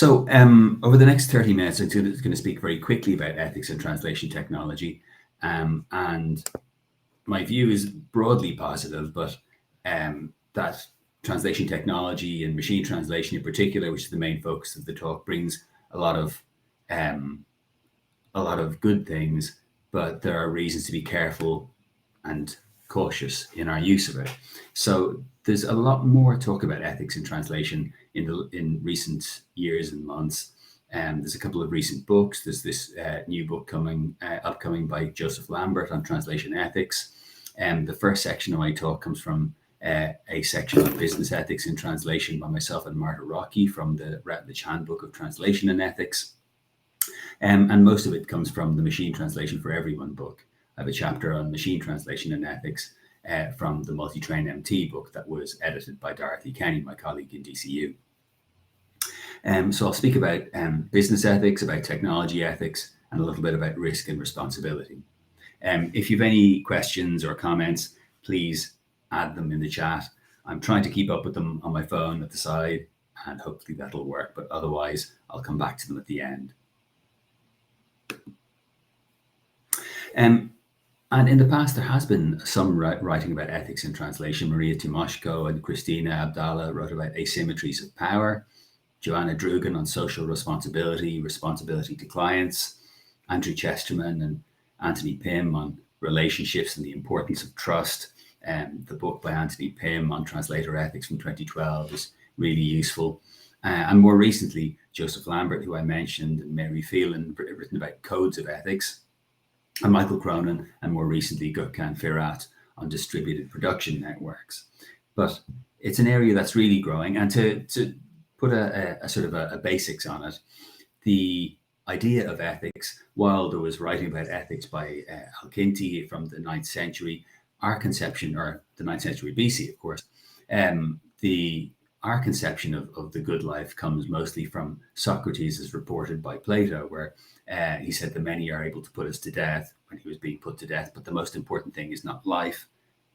Over the next 30 minutes, I'm going to speak very quickly about ethics and translation technology. And my view is broadly positive, but that translation technology and machine translation in particular, which is the main focus of the talk, brings a lot of good things, but there are reasons to be careful and cautious in our use of it. So there's a lot more talk about ethics in translation in recent years and months. There's a couple of recent books. There's this new book upcoming by Joseph Lambert on translation ethics. The first section of my talk comes from a section on business ethics in translation by myself and Marta Rocky from the Routledge Handbook of Translation and Ethics. And most of it comes from the Machine Translation for Everyone book. I have a chapter on machine translation and ethics from the Multi-Train MT book that was edited by Dorothy Kenny, my colleague in DCU. So I'll speak about business ethics, about technology ethics, and a little bit about risk and responsibility. If you have any questions or comments, please add them in the chat. I'm trying to keep up with them on my phone at the side, and hopefully that'll work, but otherwise I'll come back to them at the end. And in the past, there has been some writing about ethics in translation. Maria Timoshko and Christina Abdallah wrote about asymmetries of power. Joanna Drugan on social responsibility, responsibility to clients. Andrew Chesterman and Anthony Pym on relationships and the importance of trust. The book by Anthony Pym on translator ethics from 2012 is really useful. And more recently, Joseph Lambert, who I mentioned, and Mary Phelan, written about codes of ethics. And Michael Cronin, and more recently, Gökhan Firat on distributed production networks. But it's an area that's really growing. And to put a sort of a basics on it, the idea of ethics, while there was writing about ethics by Al-Kinti from the 9th century, our conception, or the 9th century BC, of course, our conception of the good life comes mostly from Socrates, as reported by Plato, where he said the many are able to put us to death when he was being put to death. But the most important thing is not life,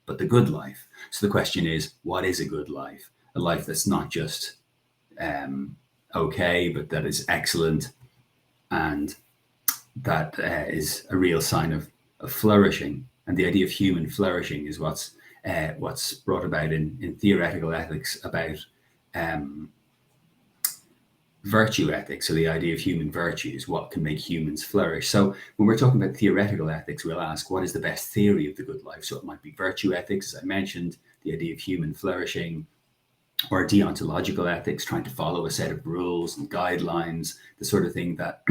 but the good life. So the question is, what is a good life? A life that's not just okay, but that is excellent, and that is a real sign of flourishing. And the idea of human flourishing is what's brought about in theoretical ethics about virtue ethics. So the idea of human virtues, what can make humans flourish. So when we're talking about theoretical ethics, we'll ask, what is the best theory of the good life? So it might be virtue ethics, as I mentioned, the idea of human flourishing, or deontological ethics, trying to follow a set of rules and guidelines, the sort of thing that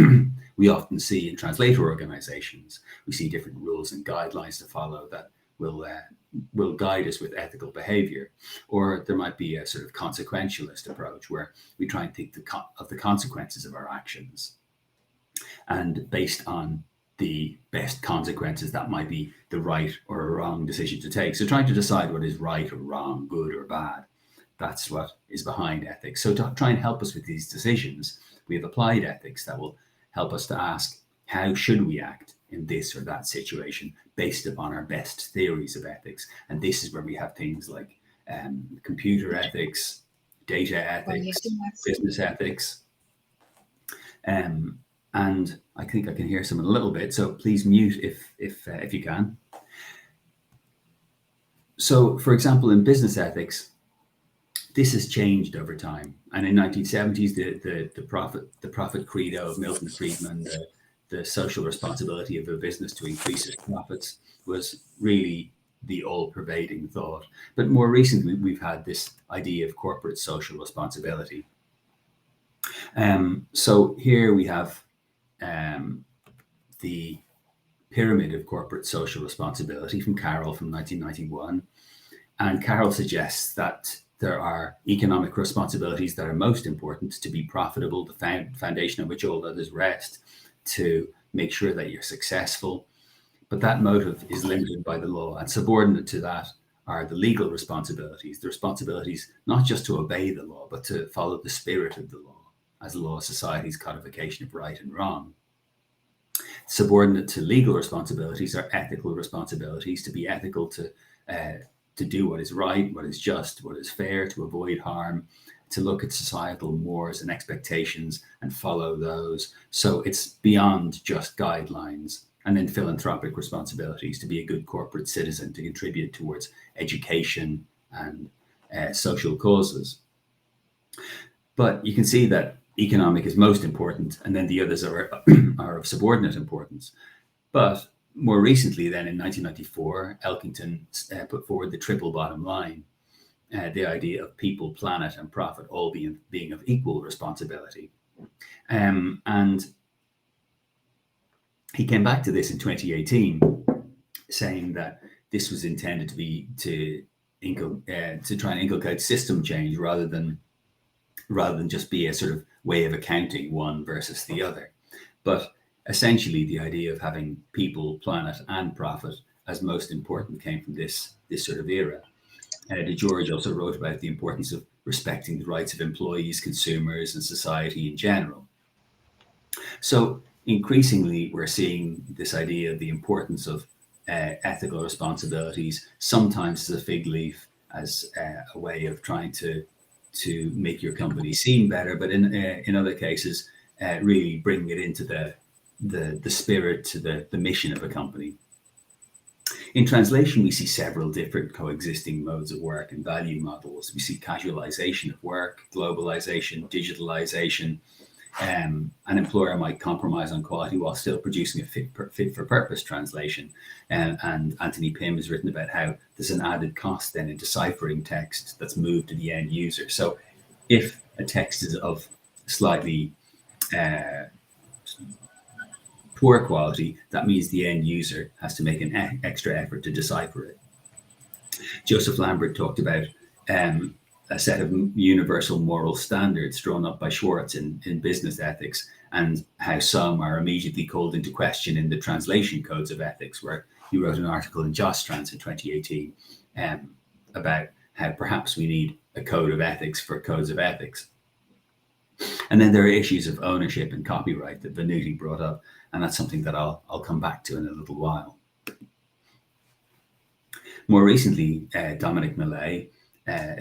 we often see in translator organizations. We see different rules and guidelines to follow that will guide us with ethical behavior. Or there might be a sort of consequentialist approach where we try and think of the consequences of our actions. And based on the best consequences, that might be the right or a wrong decision to take. So trying to decide what is right or wrong, good or bad, that's what is behind ethics. So to try and help us with these decisions, we have applied ethics that will help us to ask, how should we act in this or that situation based upon our best theories of ethics? And this is where we have things like computer ethics, data ethics, business ethics. And I think I can hear someone a little bit, so please mute if you can. So, for example, in business ethics, this has changed over time. And in 1970s, the profit credo of Milton Friedman, the social responsibility of a business to increase its profits, was really the all-pervading thought. But more recently, we've had this idea of corporate social responsibility. So here we have the pyramid of corporate social responsibility from Carroll from 1991. And Carroll suggests that there are economic responsibilities that are most important: to be profitable, the foundation on which all others rest, to make sure that you're successful. But that motive is limited by the law, and subordinate to that are the legal responsibilities, the responsibilities not just to obey the law, but to follow the spirit of the law, as the law of society's codification of right and wrong. Subordinate to legal responsibilities are ethical responsibilities: to be ethical, to do what is right, what is just, what is fair, to avoid harm, to look at societal mores and expectations and follow those. So it's beyond just guidelines. And then philanthropic responsibilities to be a good corporate citizen, to contribute towards education and social causes. But you can see that economic is most important, and then the others are, are of subordinate importance. But more recently, then in 1994, Elkington put forward the triple bottom line, the idea of people, planet, and profit all being of equal responsibility. And he came back to this in 2018, saying that this was intended to be to try and inculcate system change rather than just be a sort of way of accounting one versus the other. But essentially, the idea of having people, planet, and profit as most important came from this sort of era. George also wrote about the importance of respecting the rights of employees, consumers, and society in general. So increasingly, we're seeing this idea of the importance of ethical responsibilities, sometimes as a fig leaf, as a way of trying to make your company seem better, but in other cases, really bring it into the spirit, to the mission of a company. In translation, we see several different coexisting modes of work and value models. We see casualization of work, globalization, digitalization. An employer might compromise on quality while still producing a fit for purpose translation. And Anthony Pym has written about how there's an added cost then in deciphering text that's moved to the end user. So if a text is of slightly poor quality, that means the end user has to make an extra effort to decipher it. Joseph Lambert talked about a set of universal moral standards drawn up by Schwartz in business ethics, and how some are immediately called into question in the translation codes of ethics, where he wrote an article in JOS Trans in 2018 about how perhaps we need a code of ethics for codes of ethics. And then there are issues of ownership and copyright that Venuti brought up, and that's something that I'll come back to in a little while. More recently, Dominic Millay,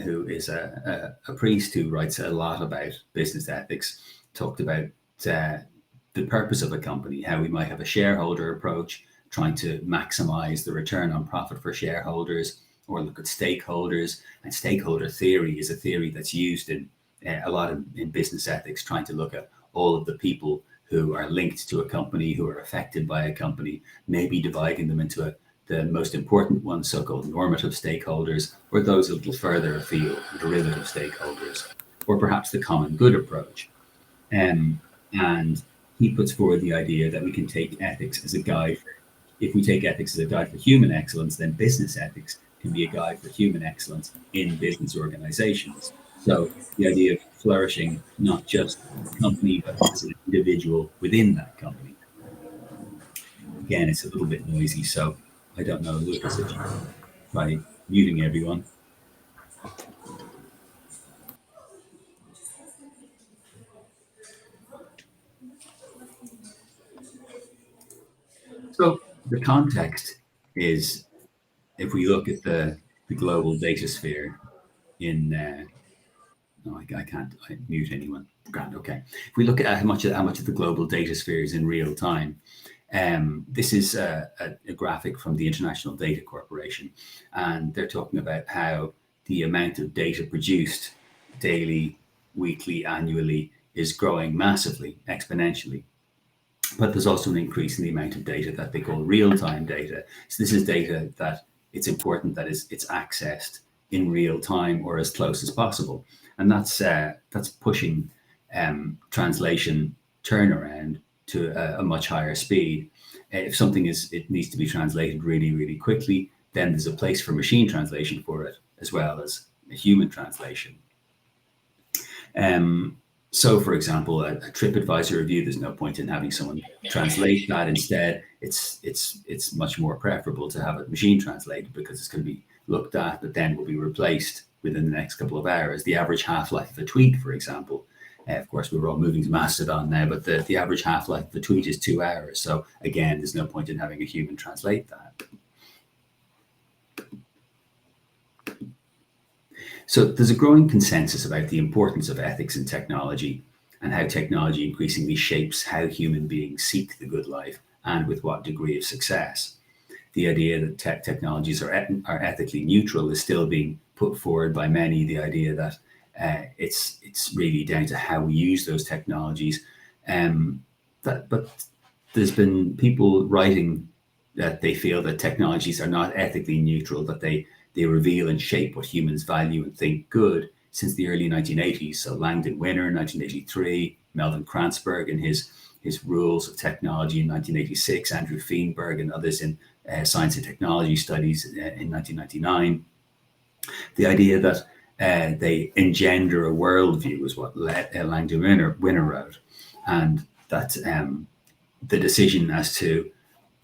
who is a priest who writes a lot about business ethics, talked about the purpose of a company, how we might have a shareholder approach, trying to maximize the return on profit for shareholders, or look at stakeholders. And stakeholder theory is a theory that's used in a lot in business ethics, trying to look at all of the people who are linked to a company, who are affected by a company, maybe dividing them into the most important ones, so-called normative stakeholders, or those a little further afield, derivative stakeholders, or perhaps the common good approach. And he puts forward the idea that we can take ethics as a guide. If we take ethics as a guide for human excellence, then business ethics can be a guide for human excellence in business organizations. So the idea of flourishing, not just a company, but as an individual within that company. Again, it's a little bit noisy, so I don't know, Lucas, if you try muting everyone. So the context is, if we look at the global data sphere in, no, I can't mute anyone. Grand, okay. If we look at how much of the global data sphere is in real time, this is a graphic from the International Data Corporation, and they're talking about how the amount of data produced daily, weekly, annually is growing massively, exponentially. But there's also an increase in the amount of data that they call real-time data. So this is data that it's important that it's accessed in real time or as close as possible, and that's pushing translation turnaround to a much higher speed. If something it needs to be translated really, really quickly, then there's a place for machine translation for it, as well as a human translation. So, for example, a TripAdvisor review, there's no point in having someone translate that. Instead, it's much more preferable to have it machine translated, because it's going to be looked at, but then will be replaced within the next couple of hours. The average half-life of a tweet, for example, of course, we're all moving to Mastodon now, but the average half-life of a tweet is 2 hours. So again, there's no point in having a human translate that. So there's a growing consensus about the importance of ethics in technology and how technology increasingly shapes how human beings seek the good life and with what degree of success. The idea that technologies are ethically neutral is still being put forward by many. The idea that it's really down to how we use those technologies. But there's been people writing that they feel that technologies are not ethically neutral, that they reveal and shape what humans value and think good since the early 1980s. So Langdon Winner, 1983, Melvin Kranzberg in his Rules of Technology in 1986, Andrew Feenberg and others in Science and Technology Studies in 1999. The idea that they engender a worldview is what Langdon Winner wrote, and that the decision as to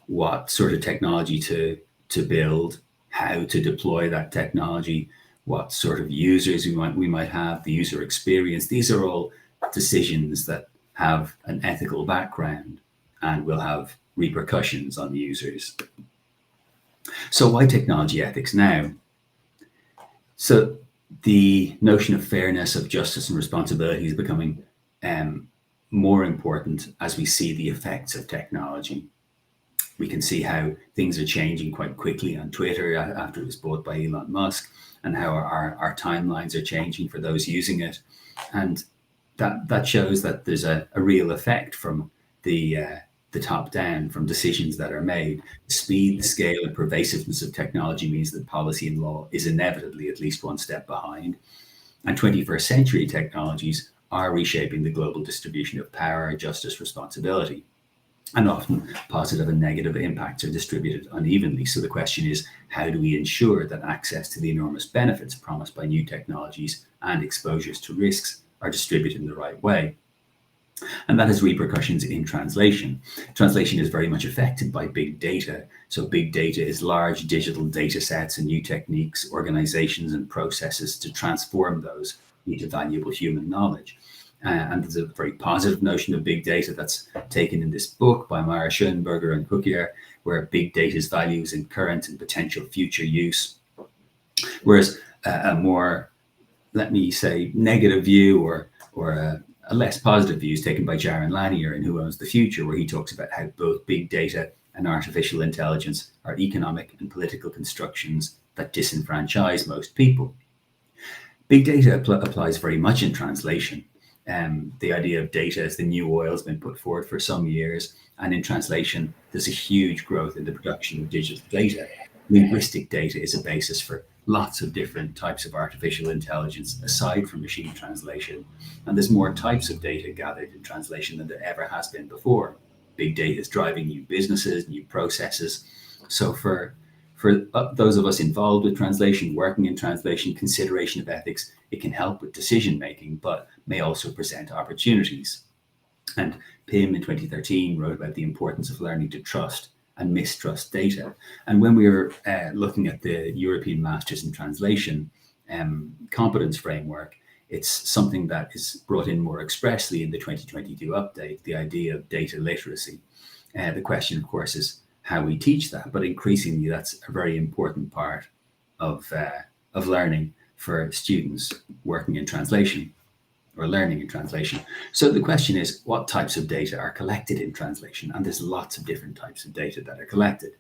what sort of technology to build, how to deploy that technology, what sort of users we might have, the user experience. These are all decisions that have an ethical background and will have repercussions on the users. So why technology ethics now? So the notion of fairness, of justice and responsibility is becoming more important as we see the effects of technology. We can see how things are changing quite quickly on Twitter after it was bought by Elon Musk, and how our timelines are changing for those using it. And that shows that there's a real effect from the top down, from decisions that are made. The speed, the scale, and pervasiveness of technology means that policy and law is inevitably at least one step behind. And 21st century technologies are reshaping the global distribution of power, justice, responsibility. And often positive and negative impacts are distributed unevenly. So the question is, how do we ensure that access to the enormous benefits promised by new technologies and exposures to risks are distributed in the right way? And that has repercussions in translation. Translation is very much affected by big data. So big data is large digital data sets and new techniques, organizations, and processes to transform those into valuable human knowledge. And there's a very positive notion of big data that's taken in this book by Mara Schoenberger and Cookier, where big data's values in current and potential future use. Whereas a more, let me say, negative view or a less positive view is taken by Jaron Lanier in Who Owns the Future, where he talks about how both big data and artificial intelligence are economic and political constructions that disenfranchise most people. Big data applies very much in translation. The idea of data as the new oil has been put forward for some years. And in translation, there's a huge growth in the production of digital data. Linguistic data is a basis for lots of different types of artificial intelligence aside from machine translation. And there's more types of data gathered in translation than there ever has been before. Big data is driving new businesses, new processes. So for those of us involved with translation, working in translation, consideration of ethics, it can help with decision making, but may also present opportunities. And Pym in 2013 wrote about the importance of learning to trust and mistrust data. And when we were looking at the European Masters in Translation competence framework, it's something that is brought in more expressly in the 2022 update, the idea of data literacy. The question, of course, is how we teach that, but increasingly that's a very important part of learning for students working in translation or learning in translation. So the question is, what types of data are collected in translation? And there's lots of different types of data that are collected.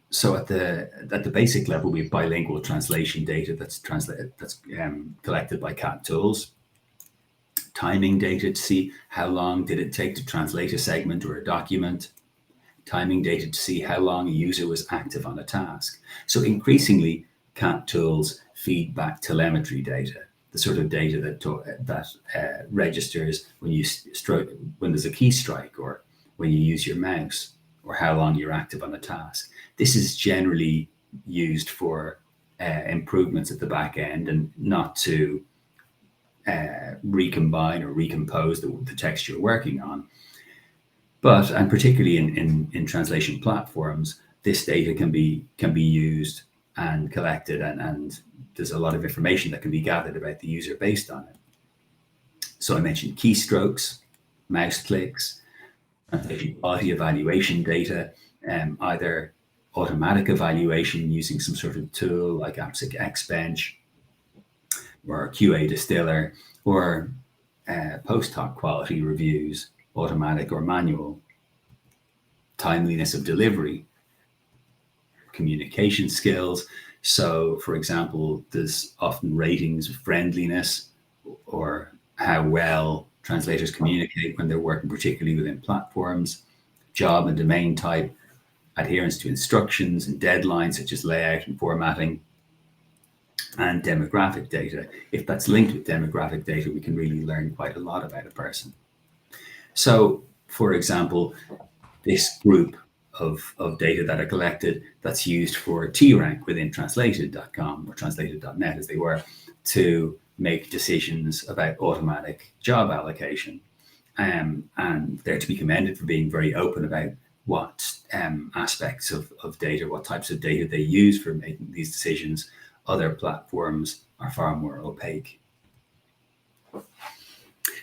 So at the basic level, we have bilingual translation data that's collected by CAT tools. Timing data to see how long did it take to translate a segment or a document. Timing data to see how long a user was active on a task. So increasingly, CAT tools feed back telemetry data, the sort of data that registers when you when there's a key strike, or when you use your mouse, or how long you're active on a task. This is generally used for improvements at the back end, and not to recombine or recompose the text you're working on. But, and particularly in translation platforms, this data can be used and collected, and there's a lot of information that can be gathered about the user based on it. So I mentioned keystrokes, mouse clicks, translation quality evaluation data, either automatic evaluation using some sort of tool like AppSec Xbench or QA Distiller, or post hoc quality reviews, automatic or manual, timeliness of delivery, communication skills. So, for example, there's often ratings of friendliness or how well translators communicate when they're working, particularly within platforms, job and domain type, adherence to instructions and deadlines such as layout and formatting, and demographic data. If that's linked with demographic data, we can really learn quite a lot about a person. So, for example, this group of data that are collected that's used for T-rank within translated.com or translated.net as they were, to make decisions about automatic job allocation. And they're to be commended for being very open about what aspects of data, what types of data they use for making these decisions. Other platforms are far more opaque.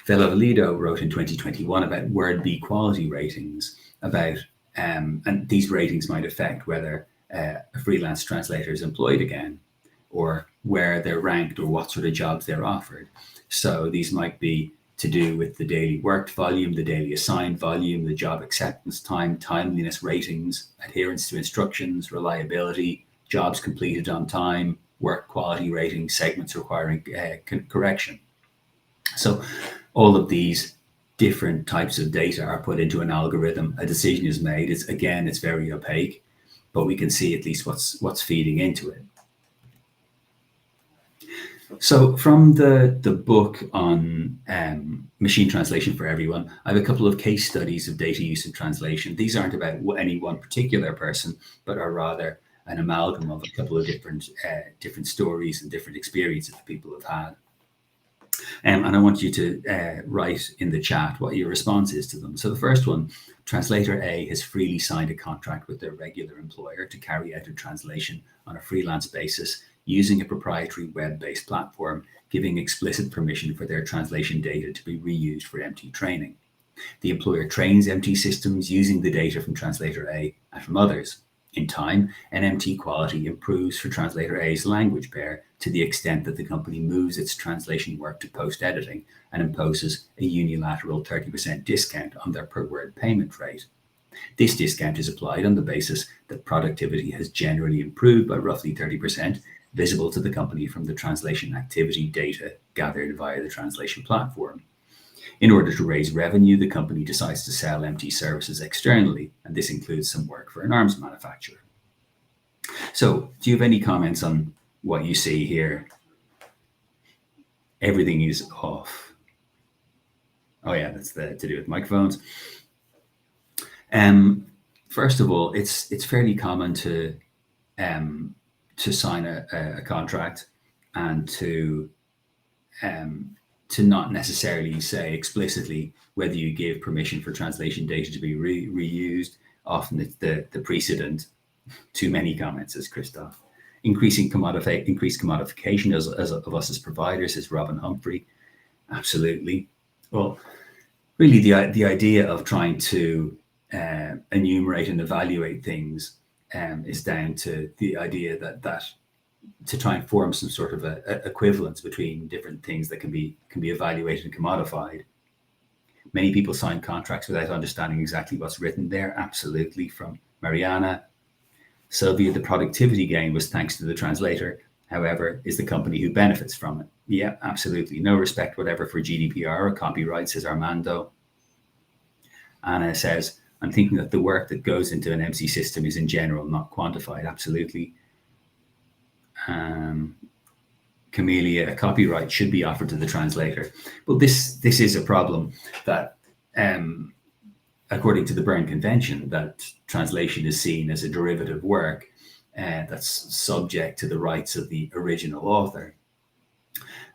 Velido wrote in 2021 about word B quality ratings, about and these ratings might affect whether a freelance translator is employed again, or where they're ranked, or what sort of jobs they're offered. So these might be to do with the daily worked volume, the daily assigned volume, the job acceptance time, timeliness ratings, adherence to instructions, reliability, jobs completed on time, work quality ratings, segments requiring correction. So all of these different types of data are put into an algorithm. A decision is made. It's very opaque, but we can see at least what's feeding into it. So from the book on machine translation for everyone, I have a couple of case studies of data use in translation. These aren't about any one particular person, but are rather an amalgam of a couple of different stories and different experiences that people have had. And I want you to write in the chat what your response is to them. So the first one, translator A has freely signed a contract with their regular employer to carry out a translation on a freelance basis using a proprietary web-based platform, giving explicit permission for their translation data to be reused for MT training. The employer trains MT systems using the data from translator A and from others. In time, NMT quality improves for translator A's language pair to the extent that the company moves its translation work to post-editing and imposes a unilateral 30% discount on their per-word payment rate. This discount is applied on the basis that productivity has generally improved by roughly 30%, visible to the company from the translation activity data gathered via the translation platform. In order to raise revenue, the company decides to sell MT services externally, and this includes some work for an arms manufacturer. So, do you have any comments on what you see here? Everything is off. Oh yeah, that's to do with microphones. First of all, it's fairly common to sign a contract and to not necessarily say explicitly whether you give permission for translation data to be reused. Often it's the precedent. Too many comments, says Christoph. Increased commodification of us as providers, says Robin Humphrey. Absolutely. Well, really the idea of trying to enumerate and evaluate things is down to the idea that to try and form some sort of a equivalence between different things that can be evaluated and commodified. Many people sign contracts without understanding exactly what's written there. Absolutely. From Mariana. Sylvia, the productivity gain was thanks to the translator. However, is the company who benefits from it. Yeah, absolutely. No respect whatever for GDPR or copyright, says Armando. Anna says, I'm thinking that the work that goes into an MC system is in general not quantified. Absolutely. Camellia, a copyright should be offered to the translator. Well, this is a problem that, according to the Berne Convention, that translation is seen as a derivative work that's subject to the rights of the original author.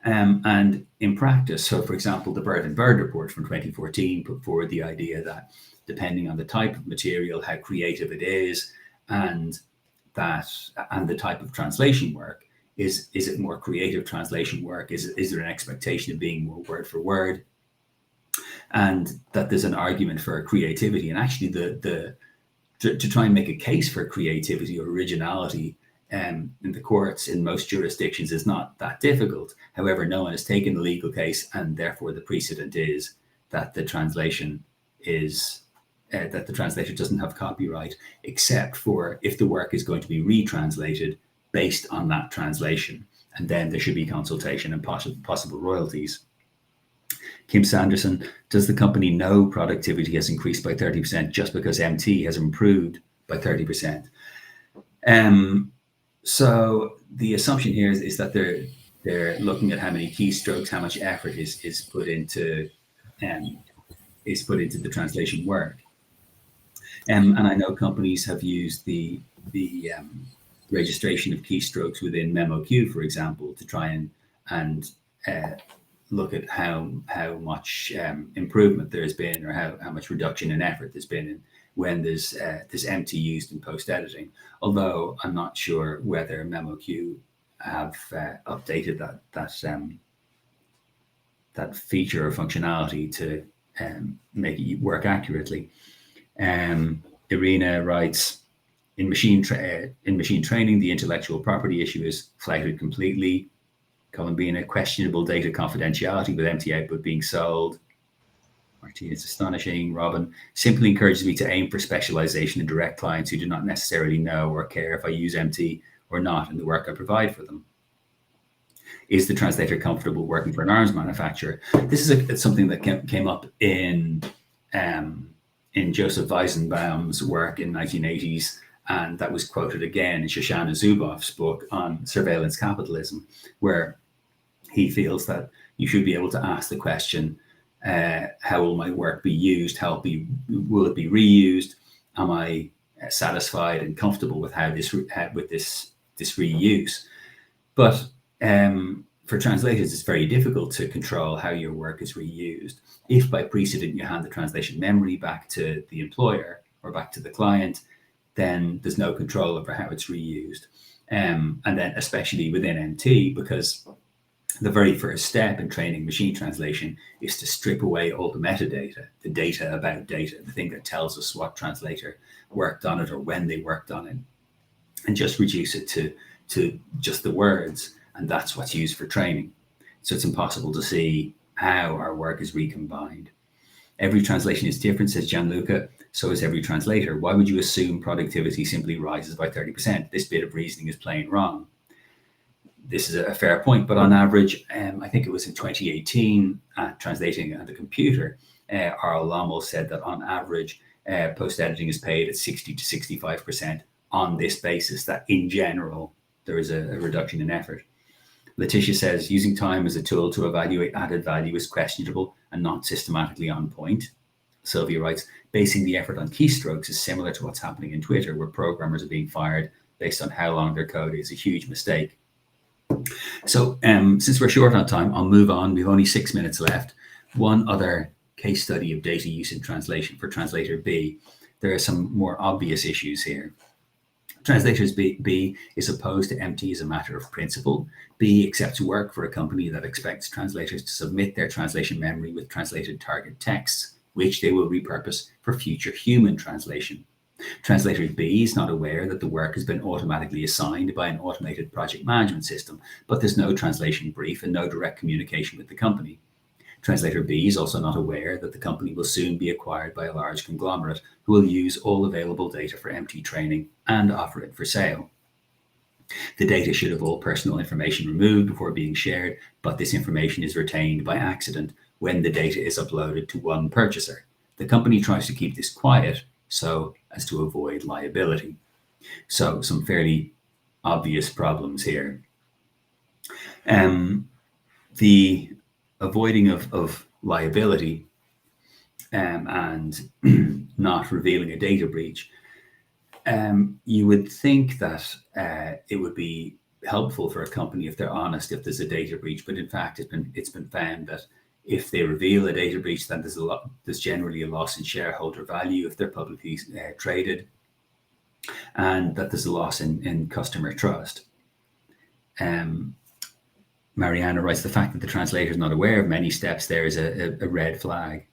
And in practice, so for example, the Bird and Bird report from 2014 put forward the idea that depending on the type of material, how creative it is, and the type of translation work, is it more creative translation work? Is there an expectation of being more word for word? And that there's an argument for creativity. And actually the to try and make a case for creativity or originality in the courts in most jurisdictions is not that difficult. However, no one has taken the legal case, and therefore the precedent is that the translation is that the translator doesn't have copyright, except for if the work is going to be retranslated based on that translation, and then there should be consultation and possible royalties. Kim Sanderson, does the company know productivity has increased by 30% just because MT has improved by 30%? So the assumption here is that they're looking at how many keystrokes, how much effort is put into the translation work. And I know companies have used the registration of keystrokes within MemoQ, for example, to try and look at how much improvement there has been, or how much reduction in effort there's been when there's this MT used in post editing. Although I'm not sure whether MemoQ have updated that feature or functionality to make it work accurately. Irina writes, in machine training, the intellectual property issue is flagged completely. Columbina, questionable data confidentiality with MT output being sold. Martinez, astonishing. Robin, simply encourages me to aim for specialization in direct clients who do not necessarily know or care if I use MT or not in the work I provide for them. Is the translator comfortable working for an arms manufacturer? This is something that came up in Joseph Weizenbaum's work in 1980s, and that was quoted again in Shoshana Zuboff's book on surveillance capitalism, where he feels that you should be able to ask the question, how will my work be used? Will it be reused? Am I satisfied and comfortable with this reuse? But for translators, it's very difficult to control how your work is reused. If by precedent you hand the translation memory back to the employer or back to the client, then there's no control over how it's reused. And then especially within MT, because the very first step in training machine translation is to strip away all the metadata, the data about data, the thing that tells us what translator worked on it or when they worked on it, and just reduce it to just the words. And that's what's used for training. So it's impossible to see how our work is recombined. Every translation is different, says Gianluca. So is every translator. Why would you assume productivity simply rises by 30%? This bit of reasoning is plain wrong. This is a fair point, but on average, I think it was in 2018 at Translating on the Computer, Arl Lommel said that on average, post-editing is paid at 60 to 65% on this basis, that in general, there is a reduction in effort. Letitia says, using time as a tool to evaluate added value is questionable and not systematically on point. Sylvia writes, basing the effort on keystrokes is similar to what's happening in Twitter, where programmers are being fired based on how long their code is. A huge mistake. So since we're short on time, I'll move on. We've only 6 minutes left. One other case study of data use in translation for translator B. There are some more obvious issues here. Translators B is opposed to MT as a matter of principle. B accepts work for a company that expects translators to submit their translation memory with translated target texts, which they will repurpose for future human translation. Translator B is not aware that the work has been automatically assigned by an automated project management system, but there's no translation brief and no direct communication with the company. Translator B is also not aware that the company will soon be acquired by a large conglomerate who will use all available data for MT training and offer it for sale. The data should have all personal information removed before being shared, but this information is retained by accident when the data is uploaded to one purchaser. The company tries to keep this quiet so as to avoid liability. So some fairly obvious problems here. The avoiding of liability and not revealing a data breach, you would think that it would be helpful for a company if they're honest if there's a data breach, but in fact it's been found that if they reveal a data breach, then there's generally a loss in shareholder value if they're publicly traded, and that there's a loss in customer trust. Mariana writes, the fact that the translator is not aware of many steps there is a red flag.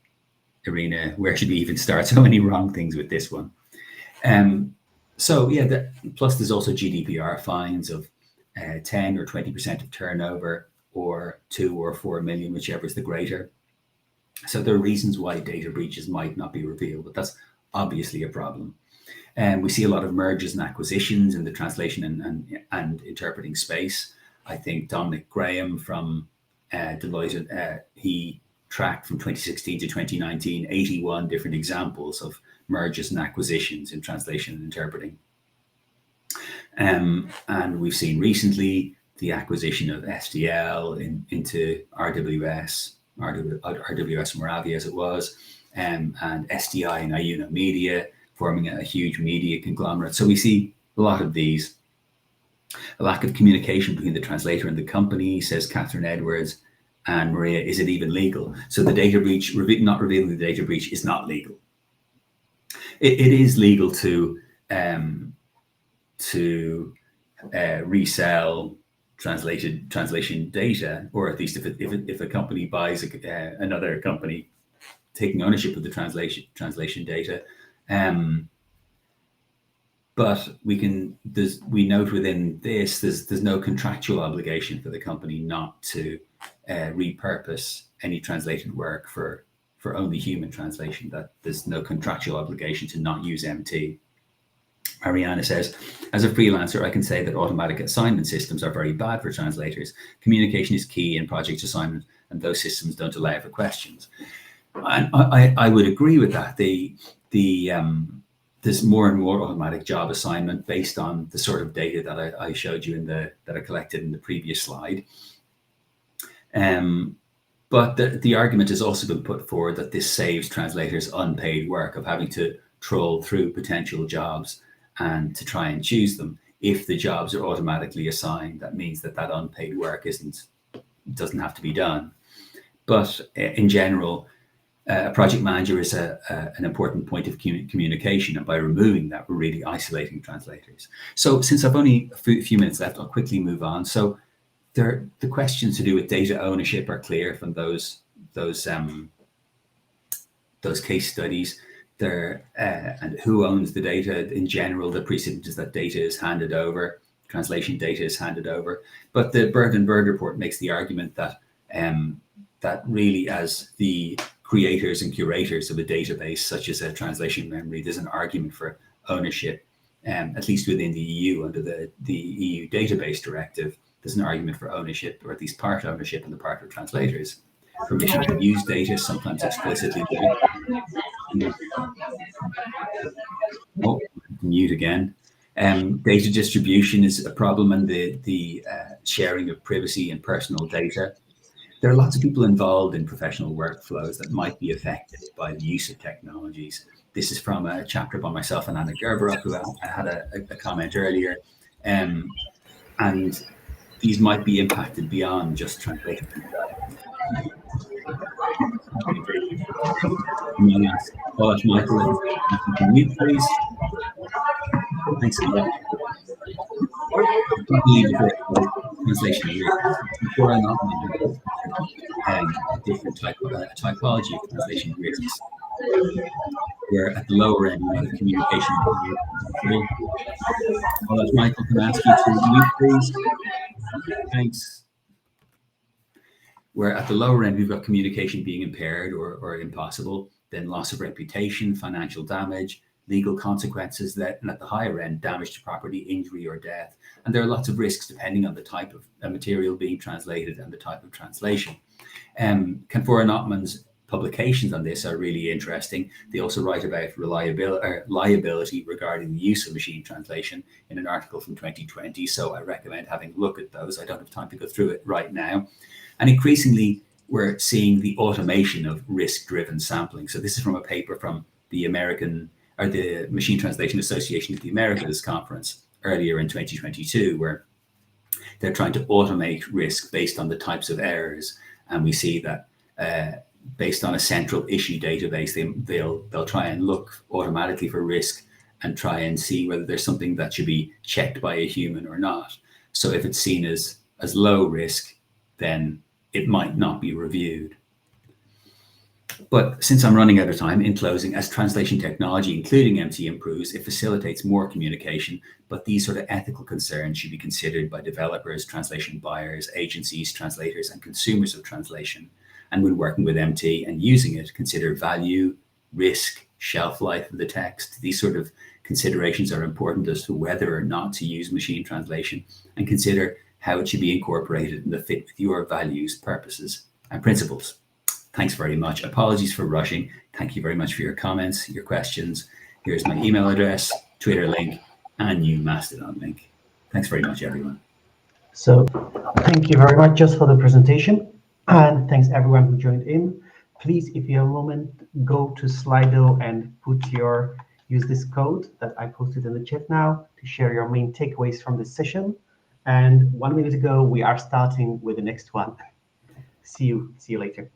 Irina, where should we even start? So many wrong things with this one. So yeah, plus there's also GDPR fines of 10 or 20% of turnover, or 2 or 4 million, whichever is the greater. So there are reasons why data breaches might not be revealed, but that's obviously a problem. And we see a lot of mergers and acquisitions in the translation and interpreting space. I think Dominic Graham from Deloitte, he tracked from 2016 to 2019, 81 different examples of mergers and acquisitions in translation and interpreting. And we've seen recently the acquisition of SDL into RWS Moravia as it was, and SDI and Iuno Media, forming a huge media conglomerate. So we see a lot of these. A lack of communication between the translator and the company, says Catherine Edwards. And Maria, is it even legal? So the data breach, not revealing the data breach, is not legal. It is legal to resell translation data, or at least if a company buys another company taking ownership of the translation data. But we note within this, there's no contractual obligation for the company not to repurpose any translated work for only human translation. That there's no contractual obligation to not use MT. Mariana says, as a freelancer, I can say that automatic assignment systems are very bad for translators. Communication is key in project assignment, and those systems don't allow for questions. And I would agree with that. There's more and more automatic job assignment based on the sort of data that I showed you that I collected in the previous slide. But the argument has also been put forward that this saves translators unpaid work of having to troll through potential jobs and to try and choose them. If the jobs are automatically assigned, that means that unpaid work doesn't have to be done. But in general, a project manager is an important point of communication, and by removing that, we're really isolating translators. So since I've only a few minutes left, I'll quickly move on. So the questions to do with data ownership are clear from those case studies. And who owns the data? In general, the precedent is that data is handed over, translation data is handed over. But the Bird and Bird report makes the argument that really, as the creators and curators of a database, such as a translation memory, there's an argument for ownership, at least within the EU under the EU database directive. There's an argument for ownership, or at least part ownership on the part of translators. Permission to use data, sometimes explicitly. Oh, mute again. Data distribution is a problem, and the sharing of privacy and personal data. There are lots of people involved in professional workflows that might be affected by the use of technologies. This is from a chapter by myself and Anna Gerberock, who had a comment earlier. And these might be impacted beyond just translation. Michael, mute, please. Thanks a lot. Translation before I'm not different typology of translation risks, where at the lower end we have communication. Michael, can I ask you to mute, please? Thanks. Where at the lower end we've got communication being impaired or impossible, then loss of reputation, financial damage, legal consequences, and at the higher end, damage to property, injury, or death. And there are lots of risks depending on the type of material being translated and the type of translation. Kanfour and Ottman's publications on this are really interesting. They also write about liability regarding the use of machine translation in an article from 2020. So I recommend having a look at those. I don't have time to go through it right now. And increasingly, we're seeing the automation of risk-driven sampling. So this is from a paper from the Machine Translation Association at the Americas conference earlier in 2022, where they're trying to automate risk based on the types of errors. And we see that based on a central issue database, they'll try and look automatically for risk and try and see whether there's something that should be checked by a human or not. So if it's seen as low risk, then it might not be reviewed. But since I'm running out of time, in closing, as translation technology, including MT, improves, it facilitates more communication, but these sort of ethical concerns should be considered by developers, translation buyers, agencies, translators, and consumers of translation. And when working with MT and using it, consider value, risk, shelf life of the text. These sort of considerations are important as to whether or not to use machine translation, and consider how it should be incorporated in the fit with your values, purposes, and principles. Thanks very much. Apologies for rushing. Thank you very much for your comments, your questions. Here's my email address, Twitter link, and new Mastodon link. Thanks very much, everyone. So thank you very much just for the presentation, and thanks everyone who joined in. Please, if you have a moment, go to Slido and use this code that I posted in the chat now to share your main takeaways from this session. And 1 minute ago, we are starting with the next one. See you later.